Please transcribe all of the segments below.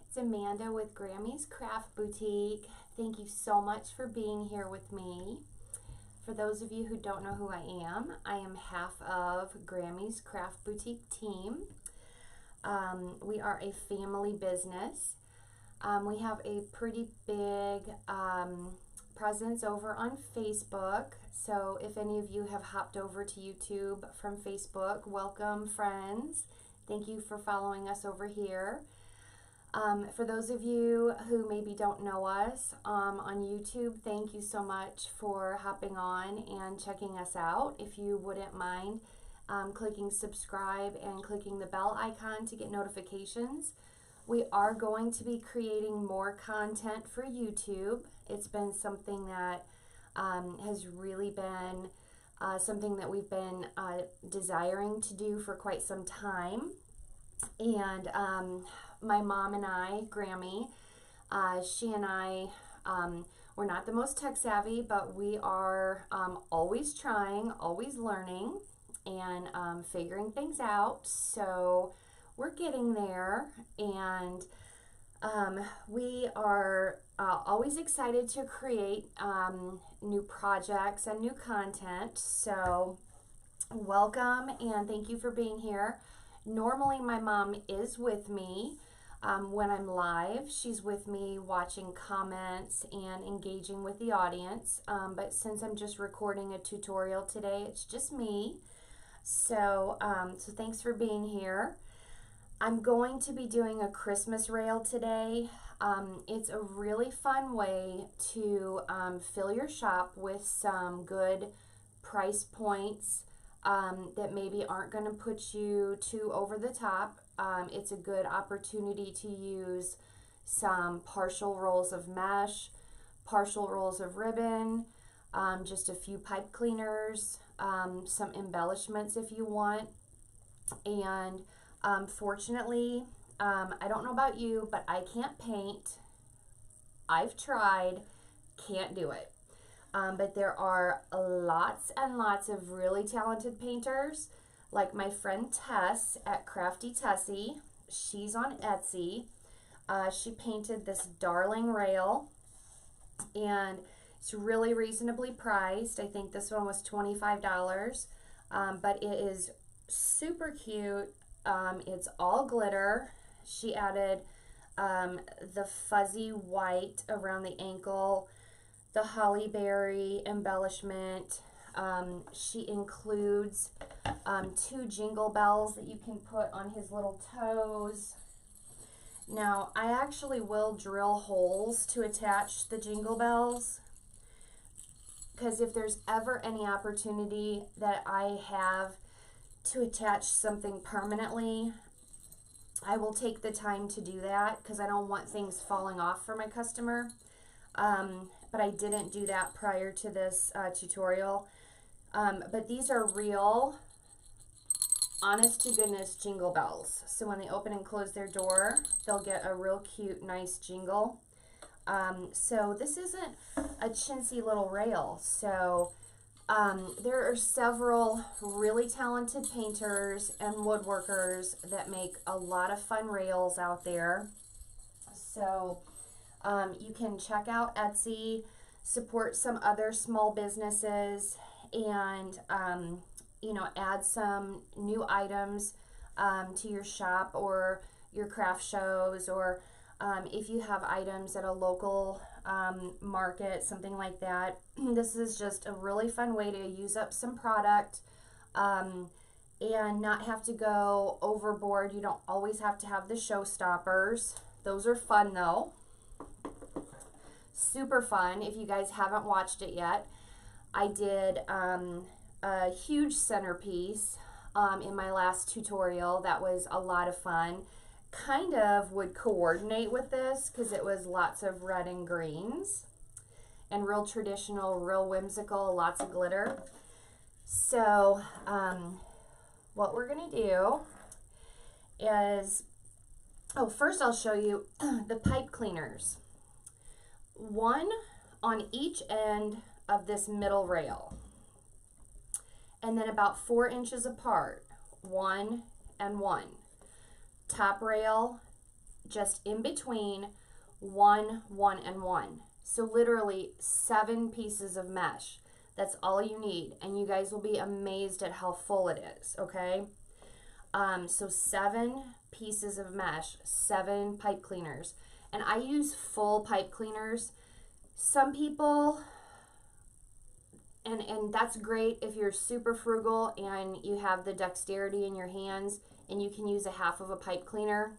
It's Amanda with Grammy's Craft Boutique. Thank you so much for being here with me. For those of you who don't know who I am half of Grammy's Craft Boutique team. We are a family business. We have a pretty big presence over on Facebook. So if any of you have hopped over to YouTube from Facebook, welcome friends. Thank you for following us over here. For those of you who maybe don't know us on YouTube, thank you so much for hopping on and checking us out. If you wouldn't mind clicking subscribe and clicking the bell icon to get notifications. We are going to be creating more content for YouTube. It's been something that has really been something that we've been desiring to do for quite some time. And my mom and I, Grammy, she and I, we're not the most tech savvy, but we are always trying, always learning, and figuring things out. So we're getting there, and we are always excited to create new projects and new content. So welcome, and thank you for being here. Normally my mom is with me when I'm live. She's with me watching comments and engaging with the audience, but since I'm just recording a tutorial today, it's just me. So thanks for being here. I'm going to be doing a Christmas rail today. It's a really fun way to fill your shop with some good price points that maybe aren't going to put you too over the top. It's a good opportunity to use some partial rolls of mesh, partial rolls of ribbon, just a few pipe cleaners, some embellishments if you want. And fortunately, I don't know about you, but I can't paint. I've tried, can't do it. But there are lots and lots of really talented painters, like my friend Tess at Crafty Tessie. She's on Etsy. She painted this darling rail, and it's really reasonably priced. I think this one was $25, but it is super cute. It's all glitter. She added the fuzzy white around the ankle, the holly berry embellishment. She includes 2 jingle bells that you can put on his little toes. Now, I actually will drill holes to attach the jingle bells, because if there's ever any opportunity that I have to attach something permanently, I will take the time to do that, because I don't want things falling off for my customer. But I didn't do that prior to this tutorial. But these are real, honest to goodness jingle bells. So when they open and close their door, they'll get a real cute, nice jingle. So this isn't a chintzy little rail. So there are several really talented painters and woodworkers that make a lot of fun rails out there. So you can check out Etsy, support some other small businesses, and you know, add some new items to your shop or your craft shows, or if you have items at a local market, something like that. This is just a really fun way to use up some product and not have to go overboard. You don't always have to have the showstoppers. Those are fun though. Super fun. If you guys haven't watched it yet, I did a huge centerpiece in my last tutorial. That was a lot of fun. Kind of would coordinate with this because it was lots of red and greens and real traditional, real whimsical, lots of glitter. So what we're gonna do is, first I'll show you the pipe cleaners. One on each end of this middle rail, and then about 4 inches apart, 1 and 1. Top rail just in between 1, 1, and 1. So literally 7 pieces of mesh. That's all you need, and you guys will be amazed at how full it is, okay? So 7 pieces of mesh, 7 pipe cleaners, and I use full pipe cleaners. Some people, and that's great if you're super frugal and you have the dexterity in your hands and you can use a half of a pipe cleaner,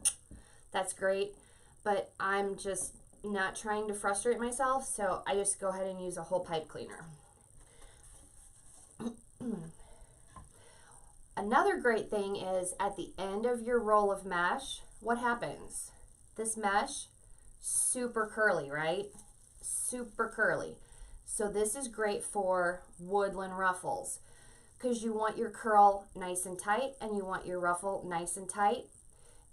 that's great, but I'm just not trying to frustrate myself, so I just go ahead and use a whole pipe cleaner. Another great thing is at the end of your roll of mesh, what happens? This mesh, super curly, right? Super curly. So this is great for woodland ruffles because you want your curl nice and tight and you want your ruffle nice and tight.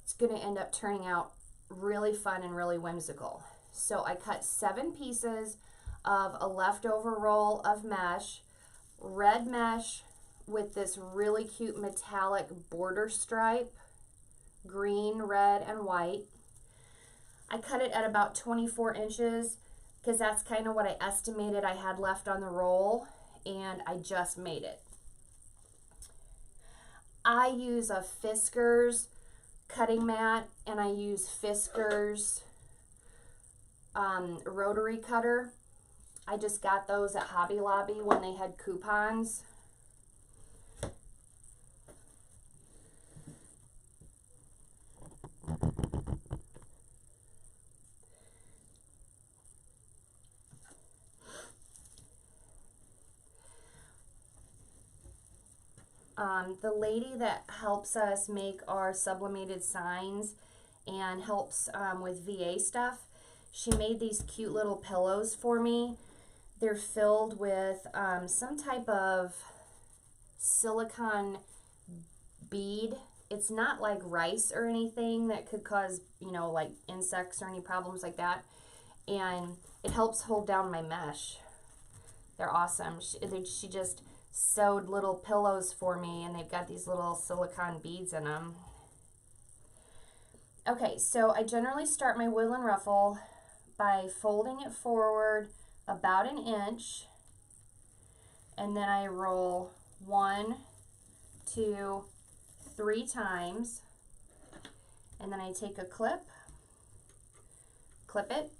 It's going to end up turning out really fun and really whimsical. So I cut 7 pieces of a leftover roll of mesh, red mesh with this really cute metallic border stripe, green, red, and white. I cut it at about 24 inches because that's kind of what I estimated I had left on the roll, and I just made it. I use a Fiskars cutting mat, and I use Fiskars rotary cutter. I just got those at Hobby Lobby when they had coupons. The lady that helps us make our sublimated signs and helps with VA stuff, she made these cute little pillows for me. They're filled with some type of silicone bead. It's not like rice or anything that could cause, you know, like insects or any problems like that. And it helps hold down my mesh. They're awesome. She just sewed little pillows for me, and they've got these little silicone beads in them. Okay, so I generally start my woodland ruffle by folding it forward about an inch, and then I roll 1, 2, 3 times, and then I take a clip it,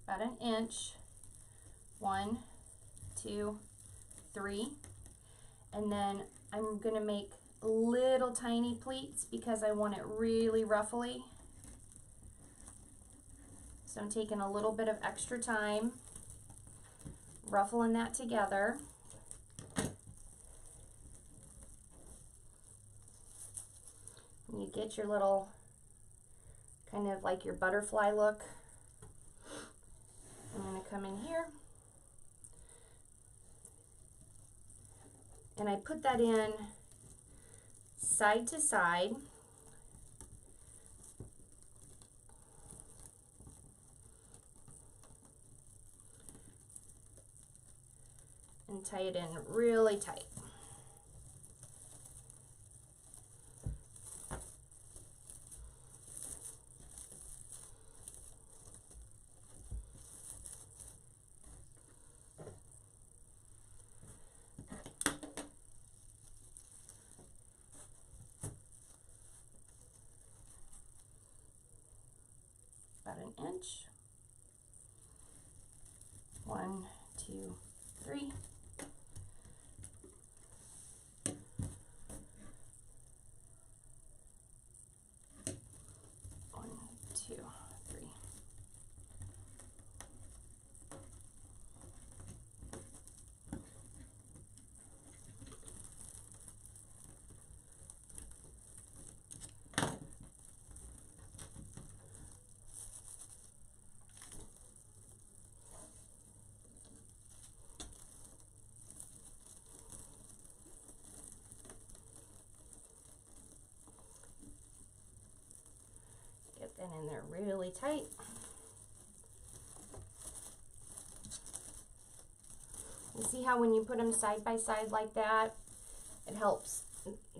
about an inch, 1, 2, 3, and then I'm going to make little tiny pleats because I want it really ruffly. So I'm taking a little bit of extra time ruffling that together. You get your little kind of like your butterfly look. I'm going to come in here and I put that in side to side. And tie it in really tight. About an inch. 1, 2, 3. Get that in there really tight. You see how when you put them side by side like that, It helps,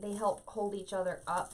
they help hold each other up.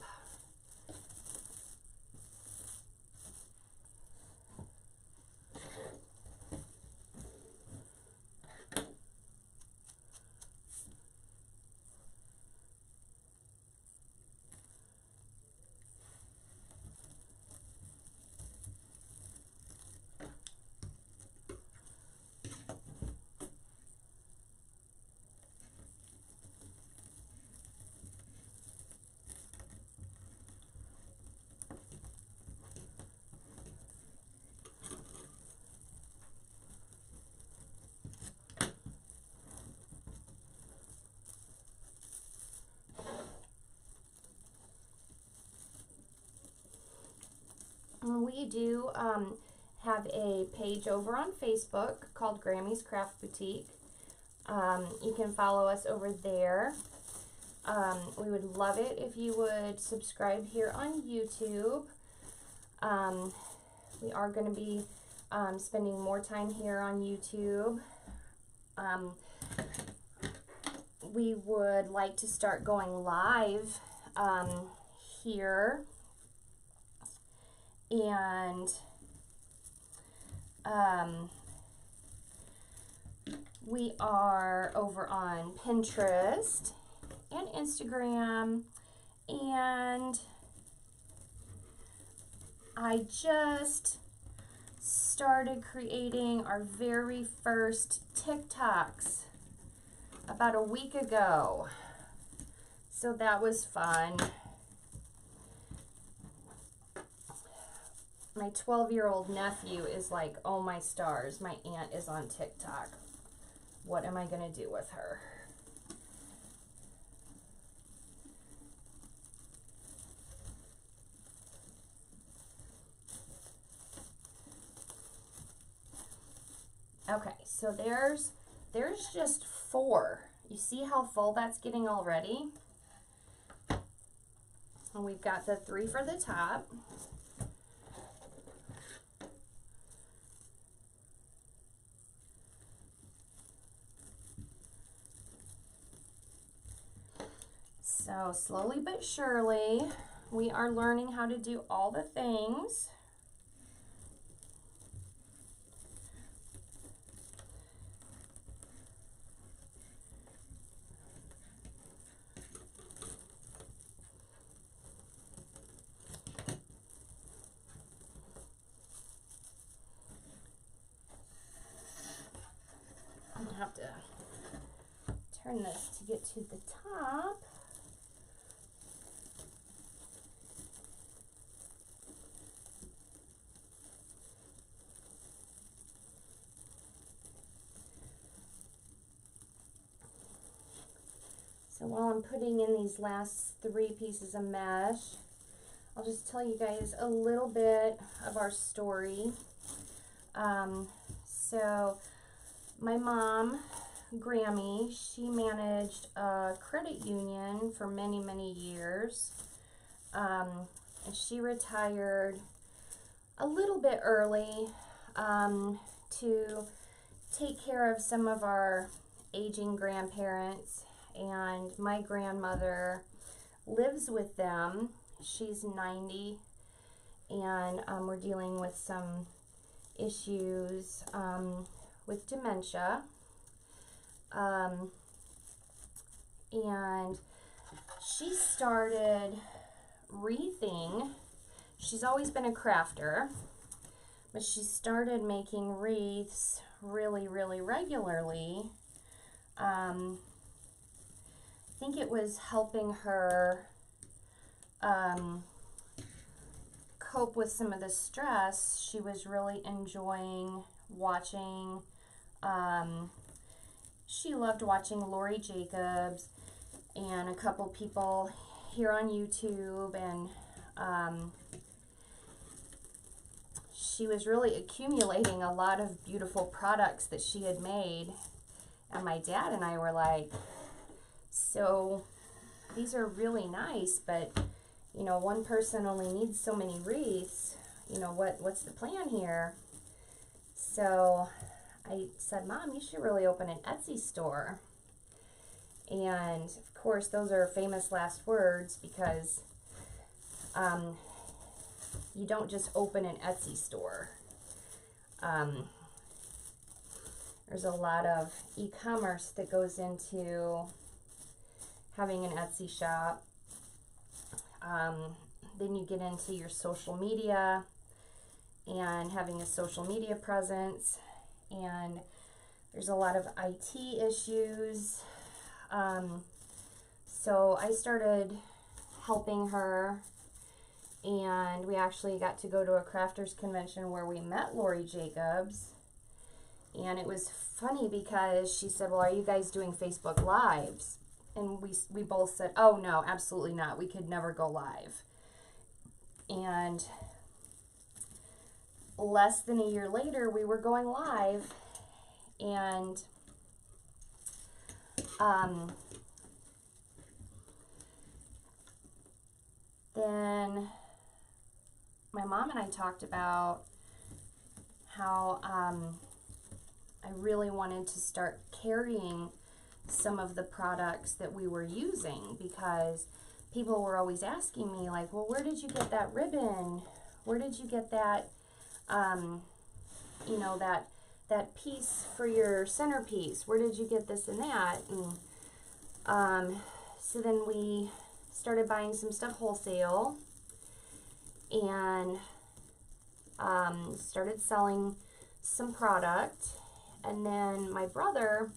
We do have a page over on Facebook called Grammy's Craft Boutique. You can follow us over there. We would love it if you would subscribe here on YouTube. We are going to be spending more time here on YouTube. We would like to start going live here. And we are over on Pinterest and Instagram, and I just started creating our very first TikToks about a week ago, so that was fun. My 12-year-old nephew is like, oh my stars, my aunt is on TikTok. What am I going to do with her? Okay, so there's just 4. You see how full that's getting already? And we've got the 3 for the top. So slowly but surely, we are learning how to do all the things. I'm gonna have to turn this to get to the top. So while I'm putting in these last 3 pieces of mesh, I'll just tell you guys a little bit of our story. So my mom, Grammy, she managed a credit union for many, many years. And she retired a little bit early to take care of some of our aging grandparents. And my grandmother lives with them. She's 90, and we're dealing with some issues with dementia. And she started wreathing. She's always been a crafter, but she started making wreaths really, really regularly. I think it was helping her cope with some of the stress. She was really enjoying watching. She loved watching Lori Jacobs and a couple people here on YouTube, and she was really accumulating a lot of beautiful products that she had made. And my dad and I were like, so these are really nice, but you know, one person only needs so many wreaths. You know, what's the plan here? So I said, Mom, you should really open an Etsy store. And And of course, those are famous last words because you don't just open an Etsy store. There's a lot of e-commerce that goes into having an Etsy shop. Then you get into your social media and having a social media presence, and there's a lot of IT issues. So I started helping her, and we actually got to go to a crafters convention where we met Lori Jacobs. And it was funny because she said, well, are you guys doing Facebook Lives? And we both said, oh no, absolutely not. We could never go live. And less than a year later, we were going live, and then my mom and I talked about how I really wanted to start carrying some of the products that we were using, because people were always asking me, like, well, where did you get that ribbon? Where did you get that, you know, that piece for your centerpiece? Where did you get this and that? And so then we started buying some stuff wholesale, and started selling some product. And then my brother,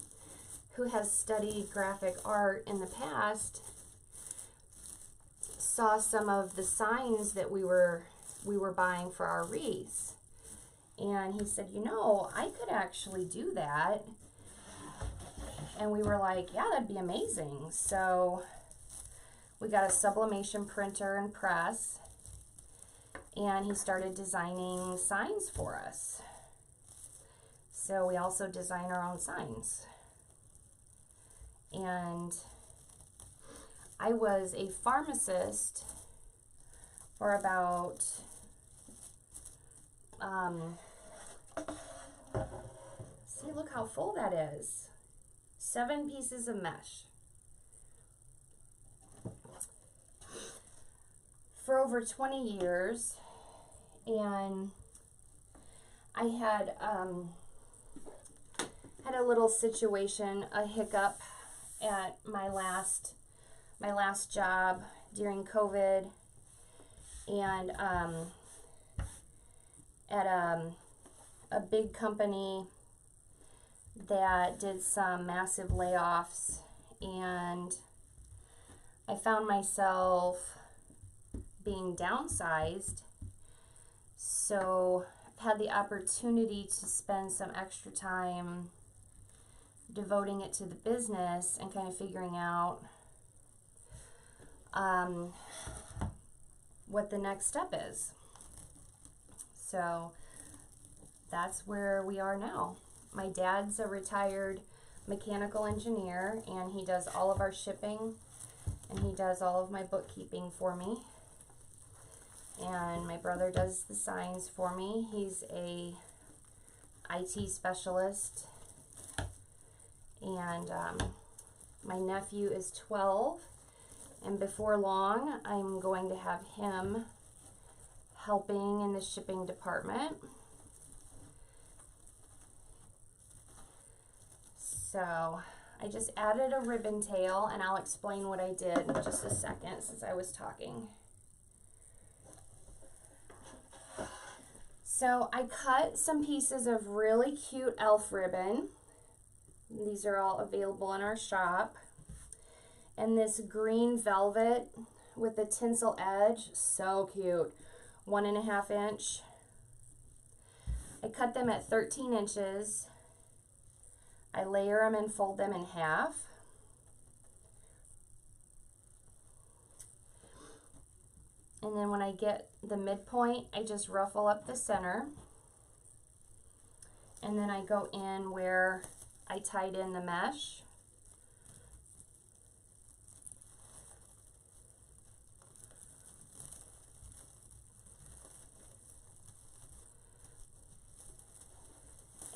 who has studied graphic art in the past, saw some of the signs that we were buying for our wreaths, and he said, you know, I could actually do that. And we were like, yeah, that'd be amazing. So we got a sublimation printer and press, and he started designing signs for us. So we also design our own signs. And I was a pharmacist for about, see, look how full that is. 7 pieces of mesh. For over 20 years, and I had a little situation, a hiccup at my last job during COVID, and at a big company that did some massive layoffs, and I found myself being downsized. So I've had the opportunity to spend some extra time devoting it to the business and kind of figuring out what the next step is. So that's where we are now. My dad's a retired mechanical engineer, and he does all of our shipping, and he does all of my bookkeeping for me. And my brother does the signs for me. He's a IT specialist. And my nephew is 12, and before long I'm going to have him helping in the shipping department. So I just added a ribbon tail, and I'll explain what I did in just a second since I was talking. So I cut some pieces of really cute elf ribbon. These are all available in our shop. And this green velvet with the tinsel edge, so cute. 1.5 inch. I cut them at 13 inches. I layer them and fold them in half. And then when I get the midpoint, I just ruffle up the center. And then I go in where I tied in the mesh.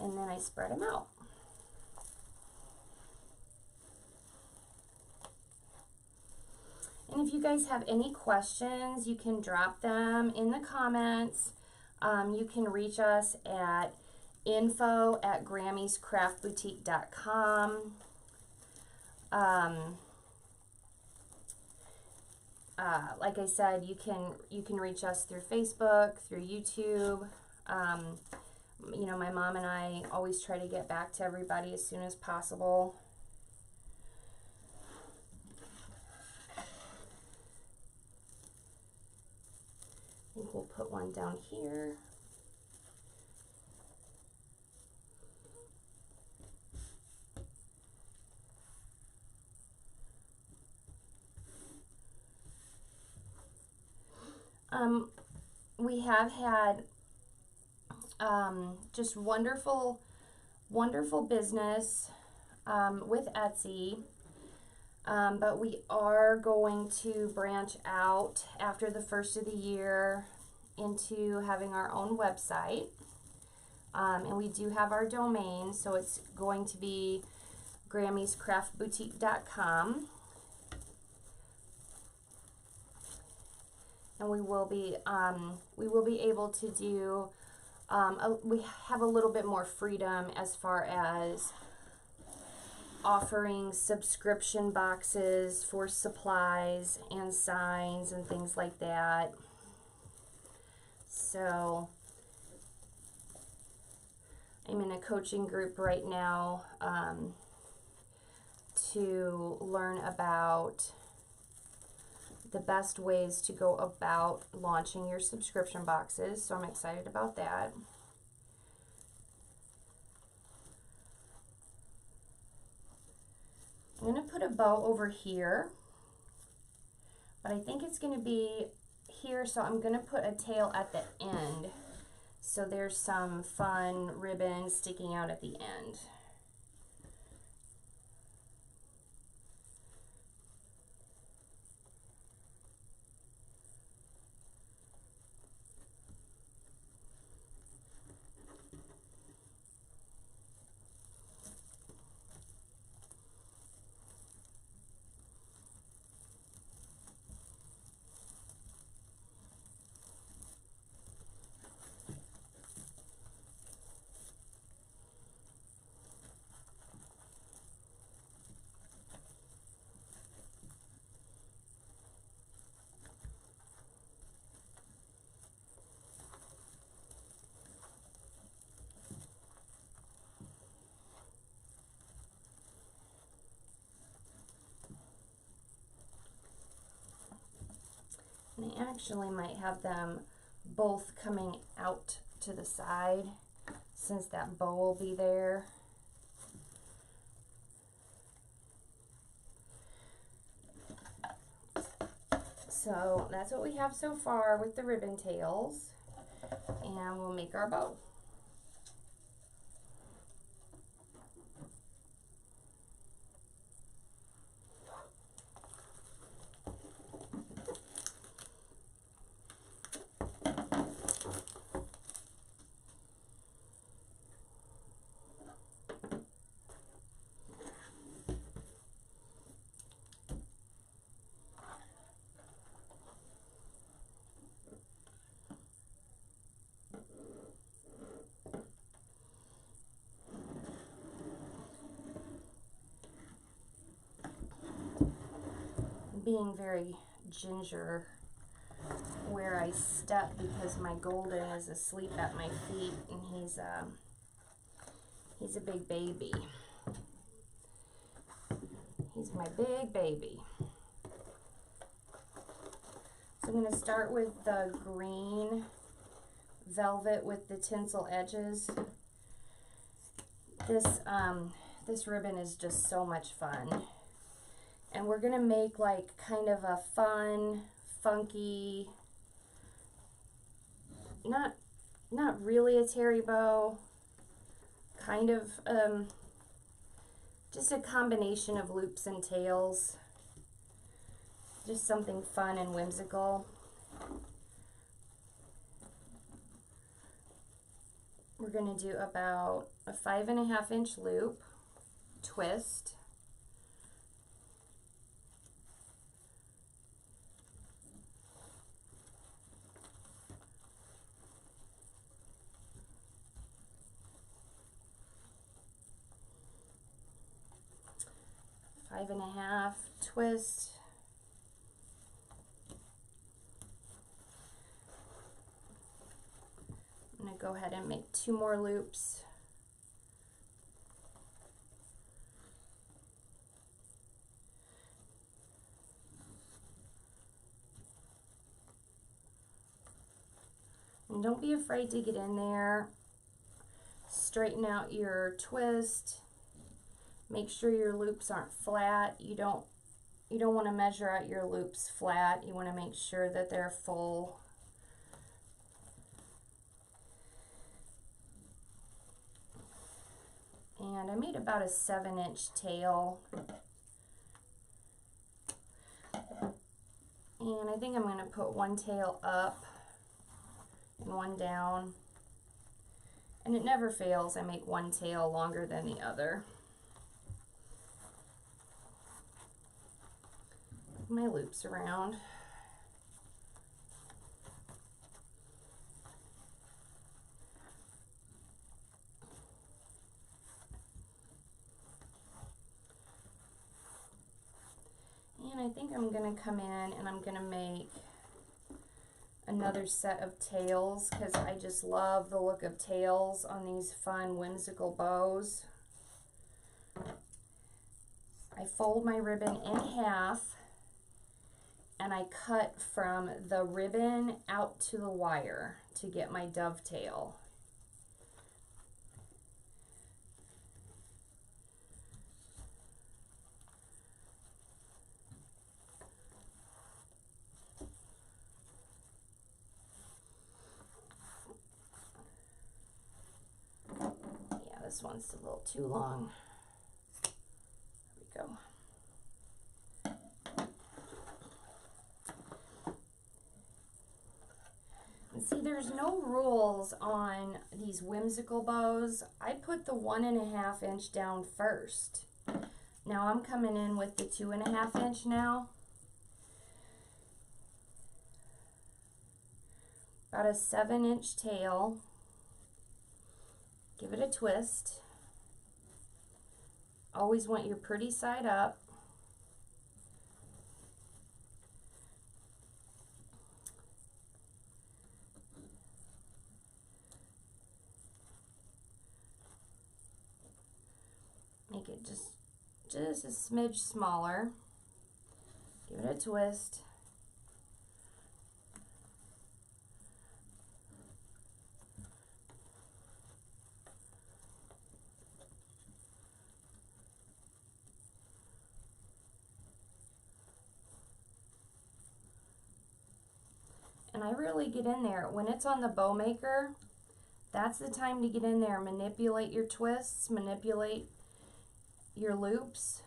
And then I spread them out. you guys have any questions, you can drop them in the comments. You can reach us at info@grammyscraftboutique.com. Like I said, you can reach us through Facebook, through YouTube. You know, my mom and I always try to get back to everybody as soon as possible. I think we'll put one down here. We have had just wonderful business with Etsy, but we are going to branch out after the first of the year into having our own website, and we do have our domain, so it's going to be grammyscraftboutique.com. And we will be able to do, we have a little bit more freedom as far as offering subscription boxes for supplies and signs and things like that. So I'm in a coaching group right now to learn about the best ways to go about launching your subscription boxes, so I'm excited about that. I'm going to put a bow over here, but I think it's going to be here, so I'm going to put a tail at the end, so there's some fun ribbon sticking out at the end. And I actually might have them both coming out to the side since that bow will be there. So that's what we have so far with the ribbon tails, and we'll make our bow. Being very ginger where I step because my golden is asleep at my feet, and he's a big baby. He's my big baby. So I'm going to start with the green velvet with the tinsel edges. This ribbon is just so much fun. And we're gonna make like kind of a fun, funky, not really a terry bow, kind of just a combination of loops and tails. Just something fun and whimsical. We're gonna do about a 5.5 inch loop, twist, 5.5, twist. I'm going to go ahead and make 2 more loops. And don't be afraid to get in there. Straighten out your twist. Make sure your loops aren't flat. You don't want to measure out your loops flat. You want to make sure that they're full. And I made about a 7-inch tail. And I think I'm going to put one tail up and one down. And it never fails. I make one tail longer than the other. My loops around. And I think I'm going to come in and I'm going to make another set of tails because I just love the look of tails on these fun whimsical bows. I fold my ribbon in half and I cut from the ribbon out to the wire to get my dovetail. This one's a little too long. There we go. And see, there's no rules on these whimsical bows. I put the 1.5 inch down first. Now I'm coming in with the 2.5 inch now. About a 7-inch tail. Give it a twist. Always want your pretty side up. Make it just a smidge smaller. Give it a twist. And I really get in there. When it's on the bow maker, that's the time to get in there. Manipulate your twists, manipulate your loops.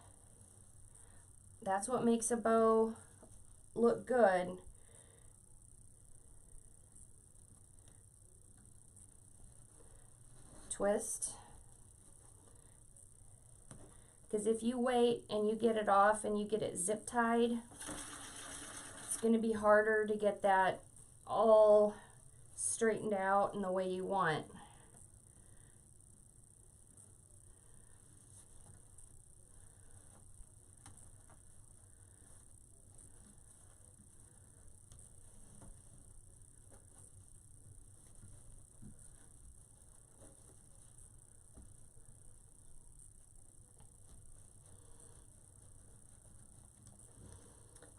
That's what makes a bow look good. Twist. Because if you wait and you get it off and you get it zip tied, it's going to be harder to get that all straightened out in the way you want.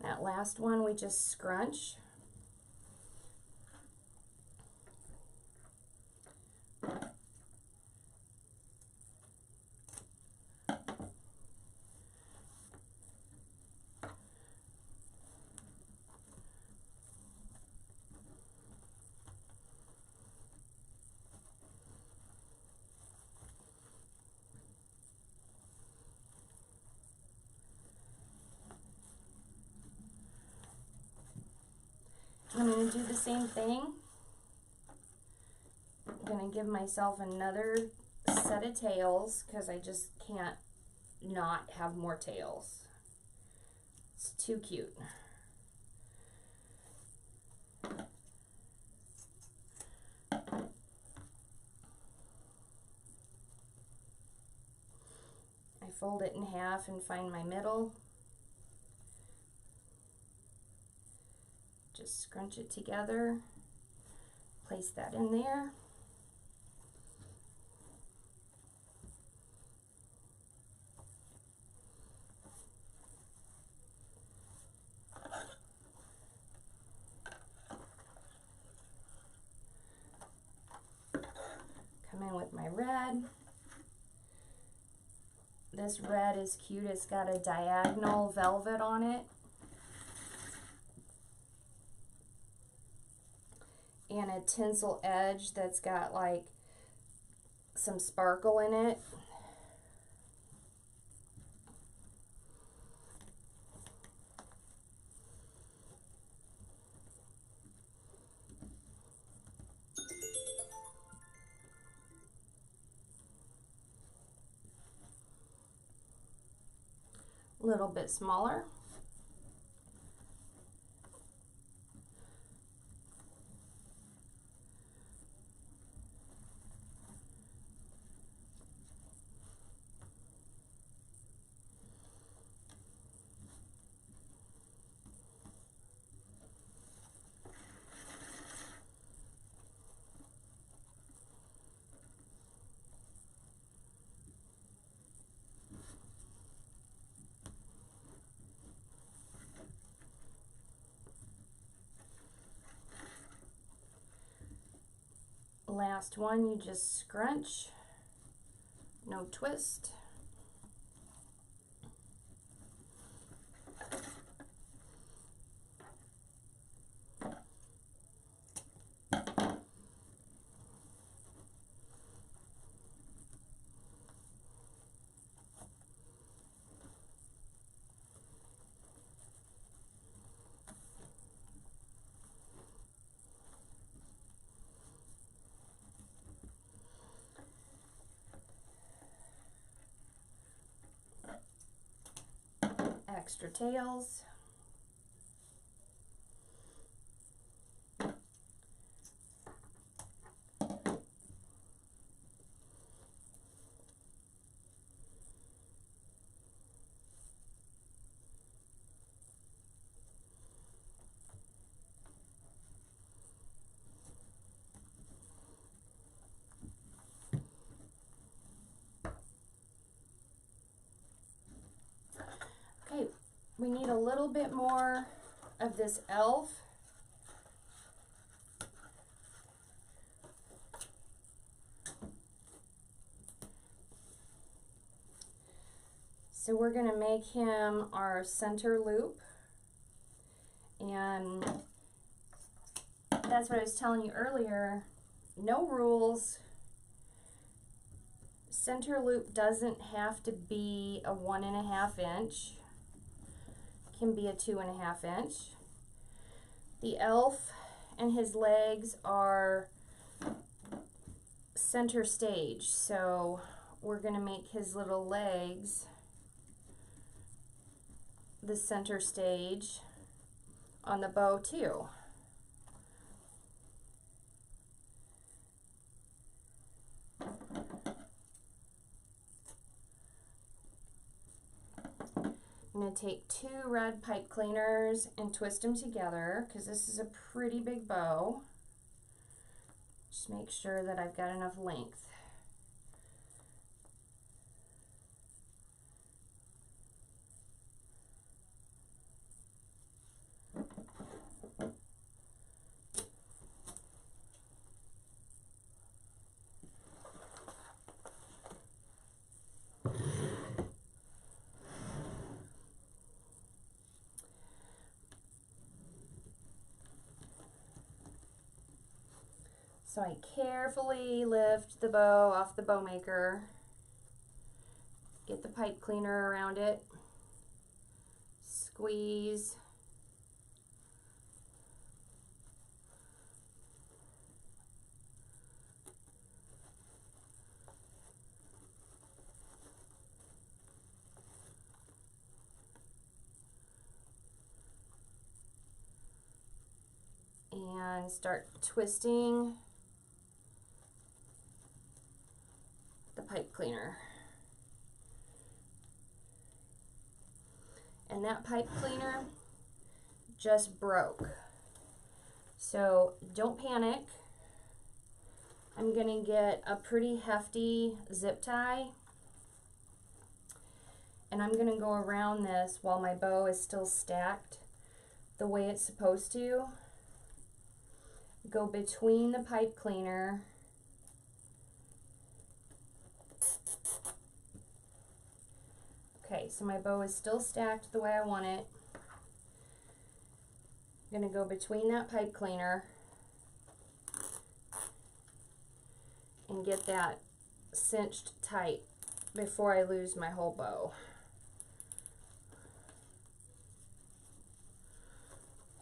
That last one we just scrunch. I'm going to do the same thing. I'm going to give myself another set of tails because I just can't not have more tails. It's too cute. I fold it in half and find my middle. Just scrunch it together, place that in there. Come in with my red. This red is cute. It's got a diagonal velvet on it. And a tinsel edge that's got like some sparkle in it. A little bit smaller. Last one, you just scrunch, no twist. Extra tails. Okay, we need a little bit more of this elf. So we're going to make him our center loop. And that's what I was telling you earlier. No rules. Center loop doesn't have to be a 1.5 inch. Can be a 2.5 inch. The elf and his legs are center stage, so we're going to make his little legs the center stage on the bow too. I'm going to take 2 red pipe cleaners and twist them together because this is a pretty big bow. Just make sure that I've got enough length. So I carefully lift the bow off the bow maker, get the pipe cleaner around it, squeeze, and start twisting the pipe cleaner. and that pipe cleaner just broke. So don't panic. I'm gonna get a pretty hefty zip tie, and I'm gonna go around this while my bow is still stacked the way it's supposed to. Go between the pipe cleaner Okay, so my bow is still stacked the way I want it. I'm going to go between that pipe cleaner and get that cinched tight before I lose my whole bow.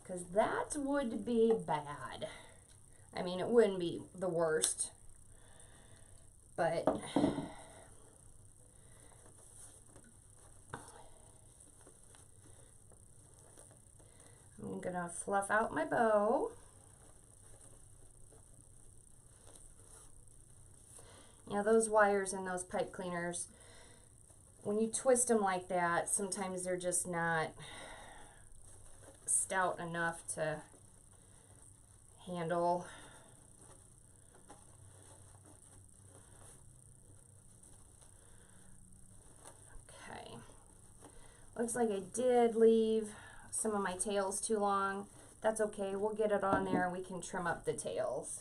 Because that would be bad. I mean, it wouldn't be the worst, but I'm gonna fluff out my bow. You know, those wires and those pipe cleaners, when you twist them like that, sometimes they're just not stout enough to handle. Okay, looks like I did leave some of my tails too long. That's okay, we'll get it on there and we can trim up the tails.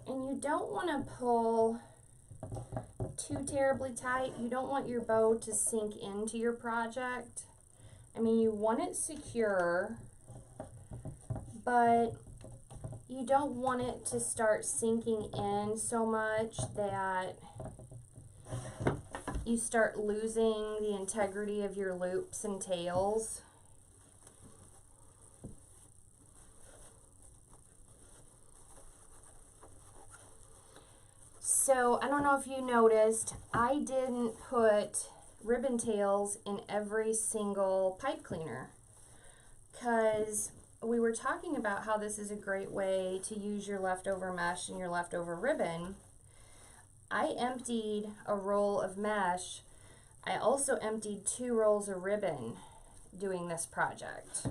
And you don't want to pull too terribly tight. You don't want your bow to sink into your project. I mean, you want it secure, but you don't want it to start sinking in so much that you start losing the integrity of your loops and tails. So, I don't know if you noticed, I didn't put ribbon tails in every single pipe cleaner because we were talking about how this is a great way to use your leftover mesh and your leftover ribbon. I emptied a roll of mesh. I also emptied 2 rolls of ribbon doing this project.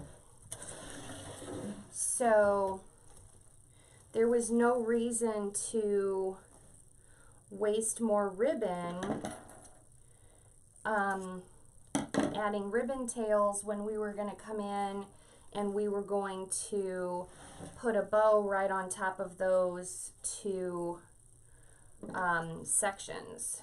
So, there was no reason to waste more ribbon adding ribbon tails when we were going to come in and we were going to put a bow right on top of those 2 sections.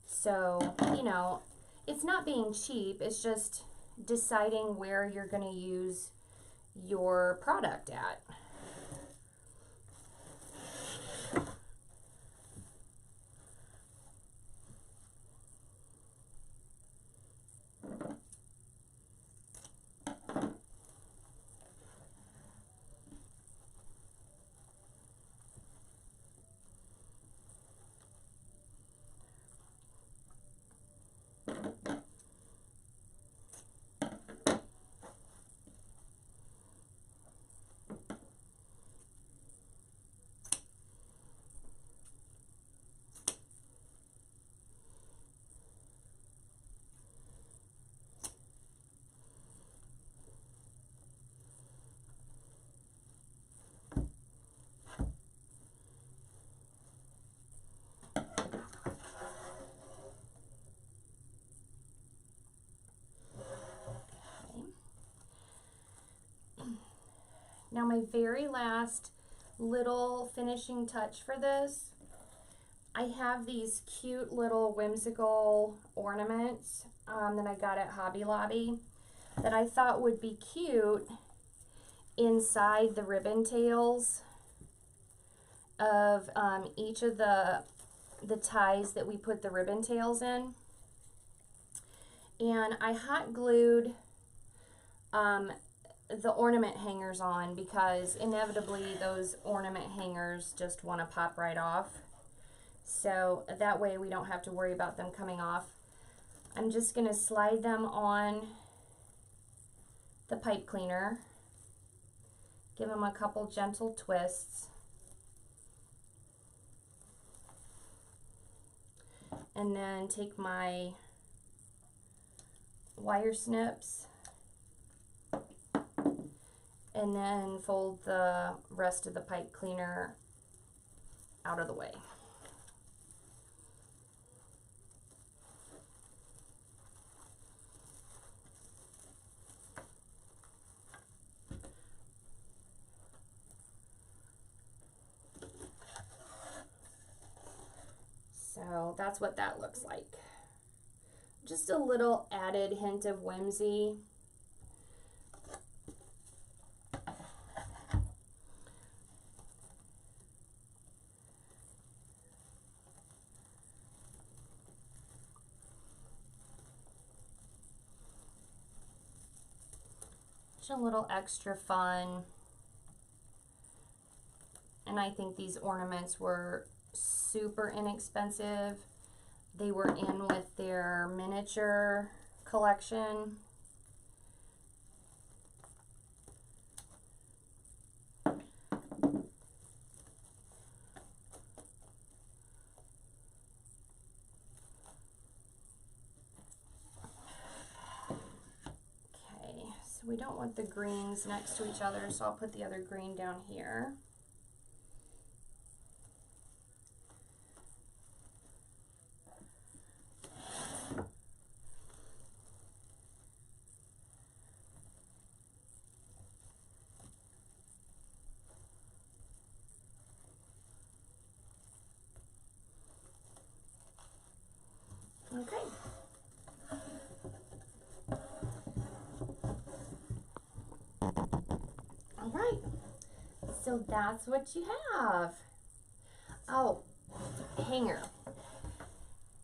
So, you know, it's not being cheap, it's just deciding where you're going to use your product at. my very last little finishing touch for this, I have these cute little whimsical ornaments that I got at Hobby Lobby that I thought would be cute inside the ribbon tails of each of the ties that we put the ribbon tails in. And I hot glued the ornament hangers on because inevitably those ornament hangers just want to pop right off. So that way we don't have to worry about them coming off. I'm just going to slide them on the pipe cleaner, give them a couple gentle twists, and then take my wire snips and then fold the rest of the pipe cleaner out of the way. So that's what that looks like. Just a little added hint of whimsy. Just a little extra fun. And I think these ornaments were super inexpensive. They were in with their miniature collection. Okay, so we don't want the greens next to each other, so I'll put the other green down here. Okay. All right. So that's what you have. Oh, hanger.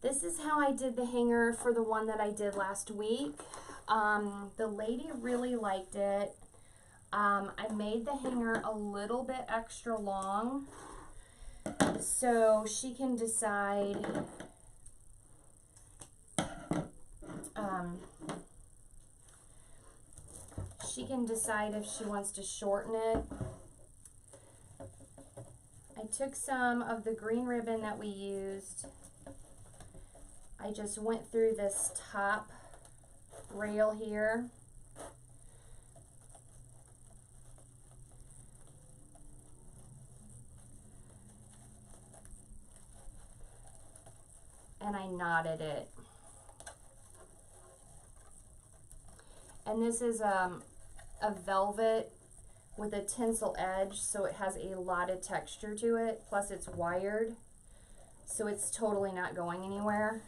This is how I did the hanger for the one that I did last week. The lady really liked it. I made the hanger a little bit extra long so she can decide if she wants to shorten it. I took some of the green ribbon that we used. I just went through this top rail here. And I knotted it. And this is a velvet with a tinsel edge, so it has a lot of texture to it, plus it's wired, so it's totally not going anywhere.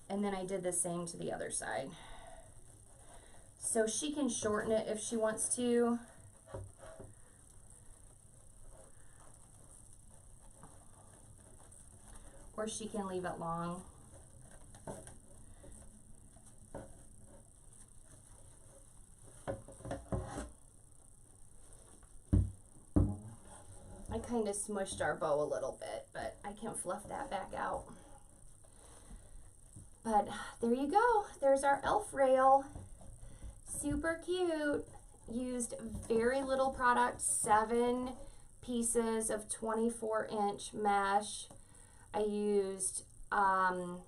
And then I did the same to the other side. So she can shorten it if she wants to. Or she can leave it long. I kind of smushed our bow a little bit, but I can fluff that back out. But there you go. There's our elf rail. Super cute. Used very little product, 7 pieces of 24-inch mesh. I used 4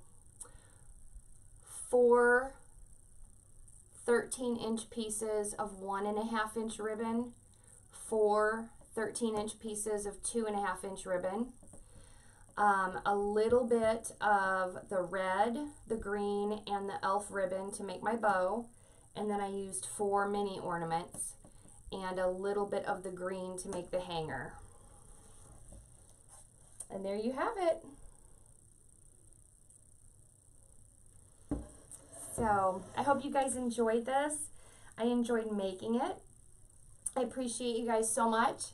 13-inch pieces of 1.5-inch ribbon, 4 13-inch pieces of 2.5-inch ribbon, a little bit of the red, the green, and the elf ribbon to make my bow, and then I used 4 mini ornaments, and a little bit of the green to make the hanger. And there you have it. So I hope you guys enjoyed this. I enjoyed making it. I appreciate you guys so much.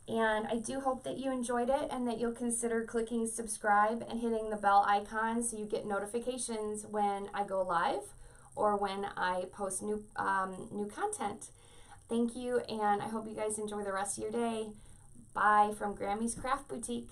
And I do hope that you enjoyed it and that you'll consider clicking subscribe and hitting the bell icon so you get notifications when I go live or when I post new content. Thank you, and I hope you guys enjoy the rest of your day. Bye from Grammy's Craft Boutique.